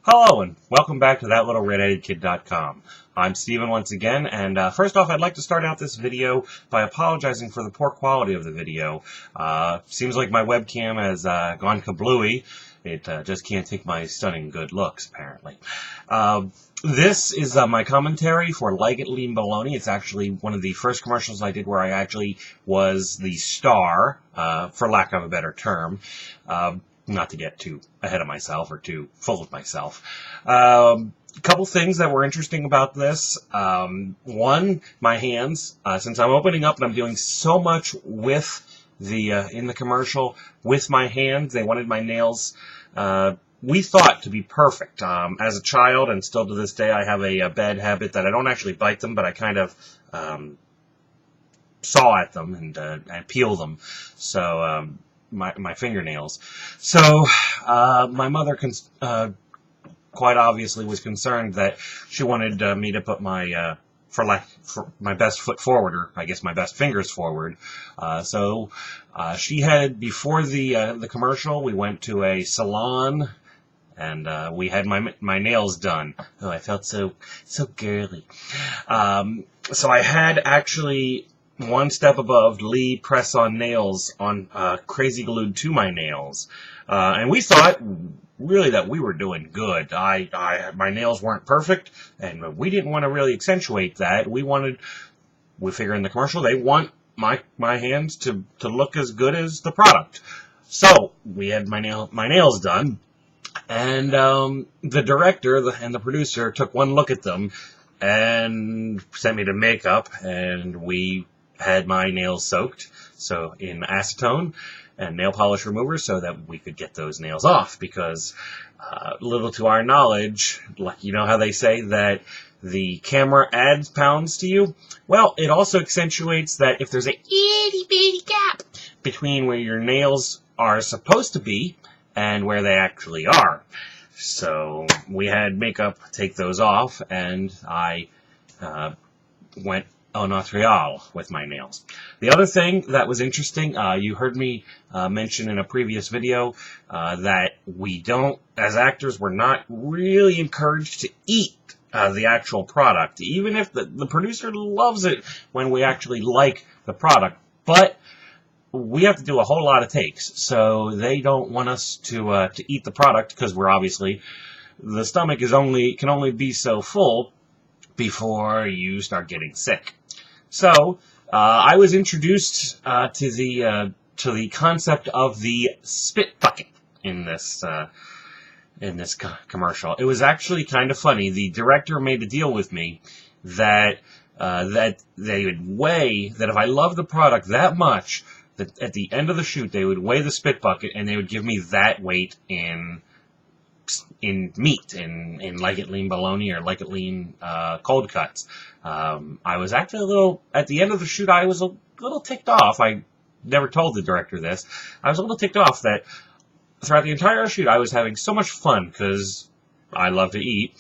Hello and welcome back to ThatLittleRedheadedKid.com. I'm Steven once again, and first off I'd like to start out this video by apologizing for the poor quality of the video. Seems like my webcam has gone kablooey. It just can't take my stunning good looks, apparently. This is my commentary for Lyke-It-Lean Bologna. It's actually one of the first commercials I did where I actually was the star, for lack of a better term. Not to get too ahead of myself or too full of myself. A couple things that were interesting about this. One, my hands. Since I'm opening up and I'm doing so much with the in the commercial with my hands, they wanted my nails. We thought to be perfect. As a child, and still to this day, I have a bad habit that I don't actually bite them, but I kind of saw at them and peel them. So. My fingernails. So, my mother quite obviously was concerned that she wanted me to put my, for my best foot forward, or I guess my best fingers forward. So, she had, before the commercial, we went to a salon, and we had my nails done. Oh, I felt so girly. So I had actually one step above Lee press-on nails on crazy glued to my nails, and we thought really that we were doing good. My nails weren't perfect, and we didn't want to really accentuate that. We figure in the commercial they want my hands to look as good as the product. So we had my nails done, and the director and the producer took one look at them and sent me to makeup, and we had my nails soaked, so in acetone and nail polish remover, so that we could get those nails off, because little to our knowledge, like, you know how they say that the camera adds pounds to you? Well, it also accentuates that if there's a itty bitty gap between where your nails are supposed to be and where they actually are. So we had makeup take those off, and I went au naturel with my nails. The other thing that was interesting, you heard me mention in a previous video that we don't, as actors, we're not really encouraged to eat the actual product, even if the producer loves it when we actually like the product. But we have to do a whole lot of takes, so they don't want us to eat the product, because we're obviously, the stomach can only be so full before you start getting sick. So, I was introduced to the concept of the spit bucket in this commercial. It was actually kind of funny. The director made a deal with me that they would weigh, that if I loved the product that much, that at the end of the shoot they would weigh the spit bucket and they would give me that weight in meat, in Lyke-It-Lean Bologna or Lyke-It-Lean cold cuts. I was actually at the end of the shoot, I was a little ticked off. I never told the director this. I was a little ticked off that throughout the entire shoot I was having so much fun, because I love to eat,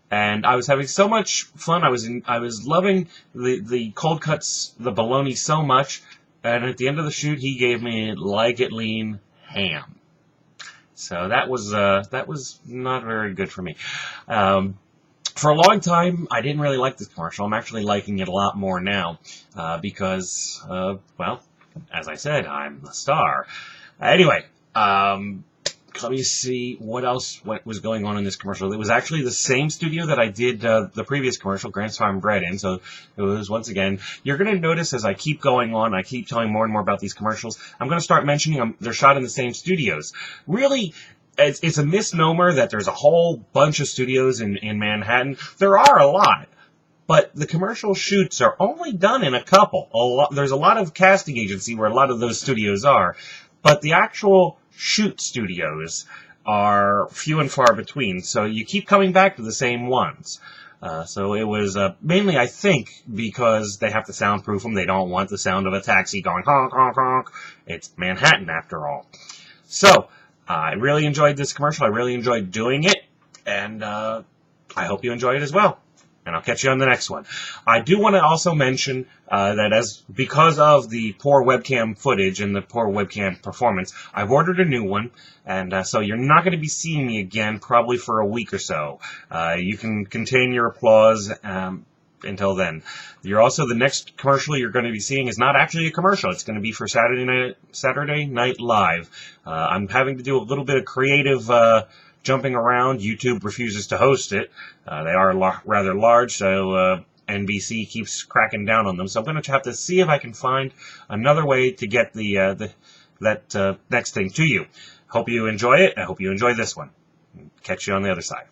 and I was having so much fun. I was loving the cold cuts, the bologna, so much, and at the end of the shoot he gave me Lyke-It-Lean ham. So that was not very good for me. For a long time, I didn't really like this commercial. I'm actually liking it a lot more now, because, well, as I said, I'm the star. Anyway, let me see what was going on in this commercial. It was actually the same studio that I did the previous commercial, Grant's Farm Bread, in. So it was, once again, you're going to notice as I keep going on, I keep telling more and more about these commercials, I'm going to start mentioning them. They're shot in the same studios. Really, it's a misnomer that there's a whole bunch of studios in Manhattan. There are a lot, but the commercial shoots are only done in a couple. There's a lot of casting agency where a lot of those studios are, but the actual shoot studios are few and far between, so you keep coming back to the same ones. So it was mainly, I think, because they have to soundproof them. They don't want the sound of a taxi going honk, honk, honk. It's Manhattan, after all. So I really enjoyed this commercial. I really enjoyed doing it, and I hope you enjoy it as well. and I'll catch you on the next one. I do want to also mention that because of the poor webcam footage and the poor webcam performance, I've ordered a new one, and so you're not going to be seeing me again probably for a week or so. You can contain your applause until then. The next commercial you're going to be seeing is not actually a commercial. It's going to be for Saturday Night Live. I'm having to do a little bit of creative jumping around. YouTube refuses to host it. They are rather large, so NBC keeps cracking down on them. So I'm going to have to see if I can find another way to get that next thing to you. Hope you enjoy it. I hope you enjoy this one. Catch you on the other side.